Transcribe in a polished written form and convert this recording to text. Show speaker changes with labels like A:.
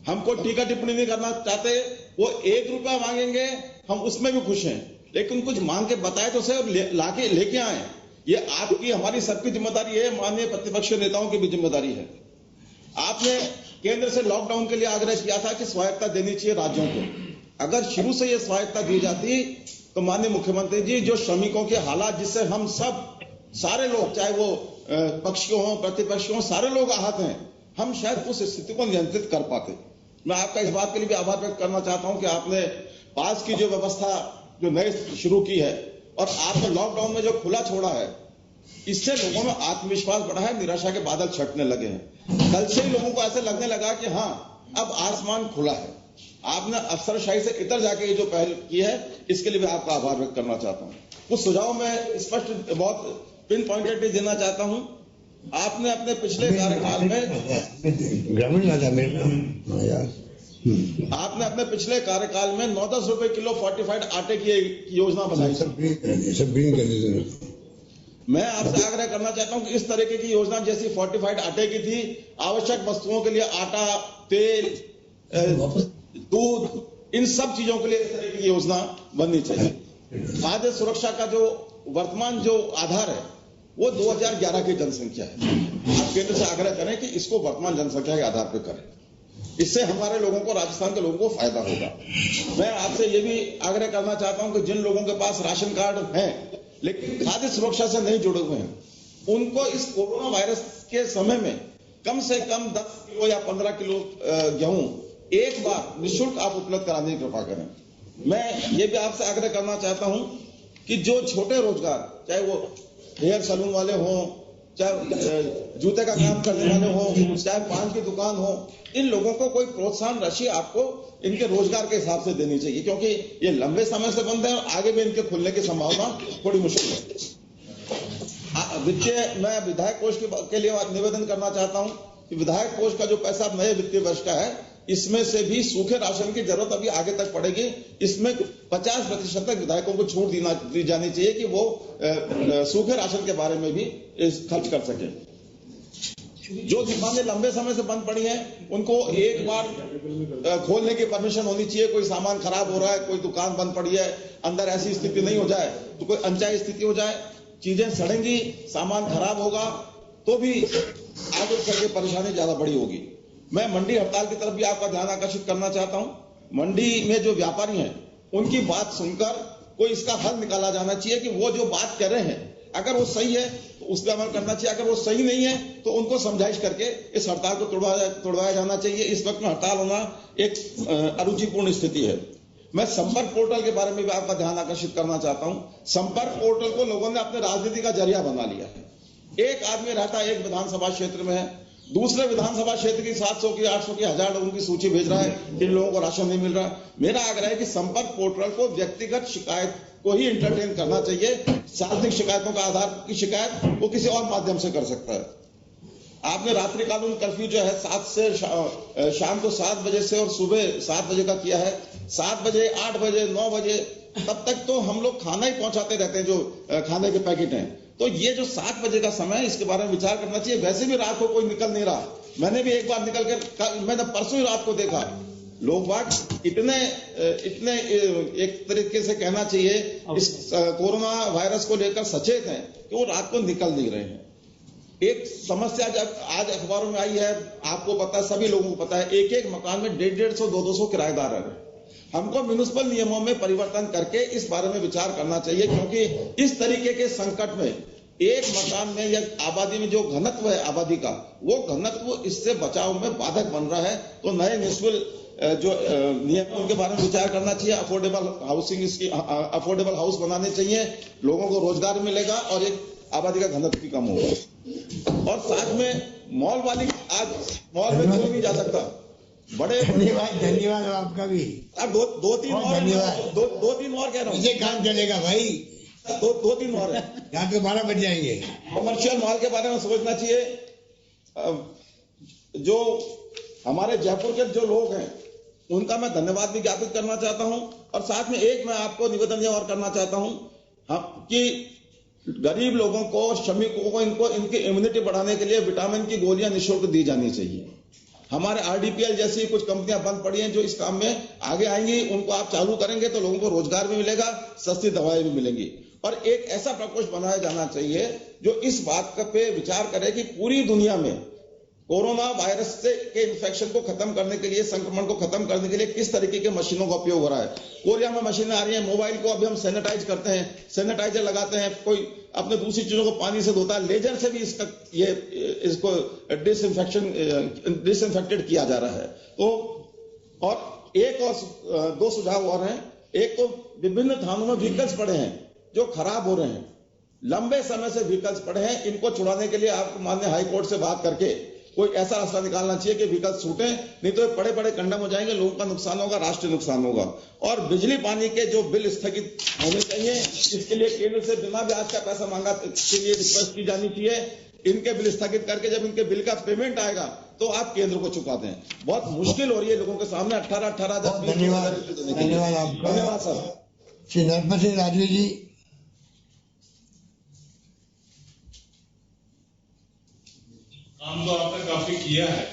A: हम कोई टीका टिप्पणी नहीं करना चाहते। वो 1 रुपया मांगेंगे, हम उसमें भी खुश हैं, लेकिन कुछ मांग के बताए तो सही और लाके लेके आए। ये आपकी हमारी सबकी जिम्मेदारी है, माननीय प्रतिपक्ष नेताओं की भी जिम्मेदारी है। आपने केंद्र से लॉकडाउन के लिए आग्रह किया था कि स्वायत्तता देनी चाहिए राज्यों को। अगर शुरू से ये स्वायत्तता दी जाती तो माननीय मुख्यमंत्री जी, जो श्रमिकों के हालात जिससे हम सब सारे लोग, चाहे वो पक्षी हो प्रतिपक्ष हो, सारे लोग आहत हैं, हम शायद उस स्थिति को नियंत्रित कर पाते। मैं आपका इस बात के लिए भी आभार व्यक्त करना चाहता हूं कि आपने पास की जो व्यवस्था जो नई शुरू की है और आपने लॉकडाउन में जो खुला छोड़ा है, इससे लोगों में आत्मविश्वास बढ़ा है, निराशा के बादल छटने लगे हैं। कल से ही लोगों को ऐसे लगने लगा कि हाँ, अब आसमान खुला है। आपने अफसरशाही से इतर जाके ये जो पहल की है, इसके लिए भी आपका आभार व्यक्त करना चाहता हूं। कुछ सुझाव मैं स्पष्ट बहुत पिन पॉइंटेड देना चाहता हूं। आपने अपने पिछले कार्यकाल में आपने अपने पिछले कार्यकाल में 9-10 रुपए किलो फोर्टिफाइड आटे की योजना बनाई। मैं आपसे आग्रह करना चाहता हूं कि इस तरीके की योजना जैसी फोर्टिफाइड आटे की थी, आवश्यक वस्तुओं के लिए आटा, तेल, दूध, इन सब चीजों के लिए इस तरह की योजना बननी चाहिए। खाद्य सुरक्षा का जो वर्तमान जो आधार है वो 2011 की जनसंख्या है। आप केंद्र से आग्रह करें कि इसको वर्तमान जनसंख्या के आधार पर करें, इससे हमारे लोगों को, राजस्थान के लोगों को फायदा होगा। मैं आपसे ये भी आग्रह करना चाहता हूं कि जिन लोगों के पास राशन कार्ड है लेकिन खाद्य सुरक्षा से नहीं जुड़े हुए हैं, उनको इस कोरोना वायरस के समय में कम से कम 10 किलो या 15 किलो गेहूं एक बार निःशुल्क आप उपलब्ध कराने की कृपा करें। मैं ये भी आपसे आग्रह करना चाहता हूं कि जो छोटे रोजगार, चाहे वो हेयर सैलून वाले हों, चाहे जूते का काम करने वाले हों, चाहे पान की दुकान हो, इन लोगों को कोई प्रोत्साहन राशि आपको इनके रोजगार के हिसाब से देनी चाहिए, क्योंकि ये लंबे समय से बंद है और आगे भी इनके खुलने की संभावना थोड़ी मुश्किल है। मैं विधायक कोष के लिए निवेदन करना चाहता हूं कि विधायक कोष का जो पैसा नए वित्तीय वर्ष का है, इसमें से भी सूखे राशन की जरूरत अभी आगे तक पड़ेगी। इसमें 50% तक विधायकों को छूट दी जानी चाहिए कि वो सूखे राशन के बारे में भी खर्च कर सके। जो दुकानें लंबे समय से बंद पड़ी हैं, उनको एक बार खोलने की परमिशन होनी चाहिए। कोई सामान खराब हो रहा है, कोई दुकान बंद पड़ी है, अंदर ऐसी स्थिति नहीं हो जाए तो कोई अनचाही स्थिति हो जाए, चीजें सड़ेंगी, सामान खराब होगा तो भी आगे चल के परेशानी ज्यादा बड़ी होगी। मैं मंडी हड़ताल की तरफ भी आपका ध्यान आकर्षित करना चाहता हूं। मंडी में जो व्यापारी हैं, उनकी बात सुनकर कोई इसका हल निकाला जाना चाहिए कि वो जो बात कर रहे हैं, अगर वो सही है तो उस पर अमल करना चाहिए, अगर वो सही नहीं है तो उनको समझाइश करके इस हड़ताल को तोड़वाया जाना चाहिए। इस वक्त में हड़ताल होना एक अरुचिपूर्ण स्थिति है। मैं संपर्क पोर्टल के बारे में भी आपका ध्यान आकर्षित करना चाहता हूं। संपर्क पोर्टल को लोगों ने अपने राजनीति का जरिया बना लिया है। एक आदमी रहता है एक विधानसभा क्षेत्र में है, दूसरे विधानसभा क्षेत्र की 700 की 800 की 1000 लोगों की सूची भेज रहा है, जिन लोगों को राशन नहीं मिल रहा है। मेरा आग्रह है कि संपर्क पोर्टल को व्यक्तिगत शिकायत को ही एंटरटेन करना चाहिए। सार्वजनिक शिकायतों का आधार की शिकायत वो किसी और माध्यम से कर सकता है। आपने रात्रिकालीन कर्फ्यू जो है 7 से शाम को 7 बजे से और सुबह 7 बजे का किया है। 7 बजे, 8 बजे, 9 बजे तब तक तो हम लोग खाना ही पहुंचाते रहते हैं, जो खाने के पैकेट हैं। तो ये जो 7 बजे का समय है, इसके बारे में विचार करना चाहिए। वैसे भी रात को कोई निकल नहीं रहा। मैंने भी एक बार निकल कर, मैंने परसों ही रात को देखा, लोग बात इतने एक तरीके से कहना चाहिए इस कोरोना वायरस को लेकर सचेत हैं कि वो रात को निकल नहीं रहे हैं। एक समस्या जब आज अखबारों में आई है, आपको पता है, सभी लोगों को पता है, एक मकान में 150-150, 200 किराएदार रह रहे। हमको म्युनिसिपल नियमों में परिवर्तन करके इस बारे में विचार करना चाहिए, क्योंकि इस तरीके के संकट में एक मकान में या आबादी में जो घनत्व है आबादी का, वो घनत्व इससे बचाव में बाधक बन रहा है। तो नए म्युनिसिपल जो नियम उनके बारे में विचार करना चाहिए। अफोर्डेबल हाउसिंग, इसकी अफोर्डेबल हाउस बनाने चाहिए, लोगों को रोजगार मिलेगा और एक आबादी का घनत्व भी कम होगा। और साथ में मॉल वाली, आज मॉल में कोई नहीं जा सकता। बड़े
B: धन्यवाद आपका भी।
A: अब दो तीन और कह रहा हूँ,
B: मुझे काम चलेगा भाई।
A: दो तीन और है,
B: यहाँ पे 12 बज जाएंगे।
A: कमर्शियल मॉल के बारे में सोचना चाहिए। जो हमारे जयपुर के जो लोग हैं, उनका मैं धन्यवाद भी ज्ञापित करना चाहता हूं। और साथ में एक मैं आपको निवेदन यह और करना चाहता हूं कि गरीब लोगों को, श्रमिकों को, इनकी इम्यूनिटी बढ़ाने के लिए विटामिन की गोलियां निःशुल्क दी जानी चाहिए। हमारे RDPL जैसी कुछ कंपनियां बंद पड़ी हैं जो इस काम में आगे आएंगी, उनको आप चालू करेंगे तो लोगों को रोजगार भी मिलेगा, सस्ती दवाएं भी मिलेंगी। और एक ऐसा प्रकोष्ठ बनाया जाना चाहिए जो इस बात पे विचार करे कि पूरी दुनिया में कोरोना वायरस से के इन्फेक्शन को खत्म करने के लिए, संक्रमण को खत्म करने के लिए किस तरीके के मशीनों का उपयोग हो रहा है। कोरिया में मशीनें आ रही हैं, मोबाइल को अभी हम सैनिटाइज करते हैं, सैनिटाइजर लगाते हैं, कोई अपने दूसरी चीजों को पानी से धोता है, लेजर से भी इसको डिसइंफेक्टेड किया जा रहा है। तो और एक और 2 सुझाव और हैं। एक तो विभिन्न थानों में व्हीकल्स पड़े हैं जो खराब हो रहे हैं, लंबे समय से व्हीकल्स पड़े हैं, इनको छुड़ाने के लिए आपको माननीय हाई कोर्ट से बात करके कोई ऐसा रास्ता निकालना चाहिए कि व्हीकल्स छूटे, नहीं तो बड़े बड़े कंडम हो जाएंगे, लोगों का नुकसान होगा, राष्ट्रीय नुकसान होगा। और बिजली पानी के जो बिल स्थगित होने चाहिए, इसके लिए केंद्र से बिना ब्याज का पैसा मांगा के लिए रिक्वेस्ट की जानी चाहिए। इनके बिल स्थगित करके जब इनके बिल का पेमेंट आएगा तो आप केंद्र को चुका दें। बहुत मुश्किल हो रही है लोगों के सामने 18,000
B: धन्यवाद आपका।
A: धन्यवाद सर।
B: श्री नरपत सिंह राजवी जी।
C: काम तो आपने काफी किया है,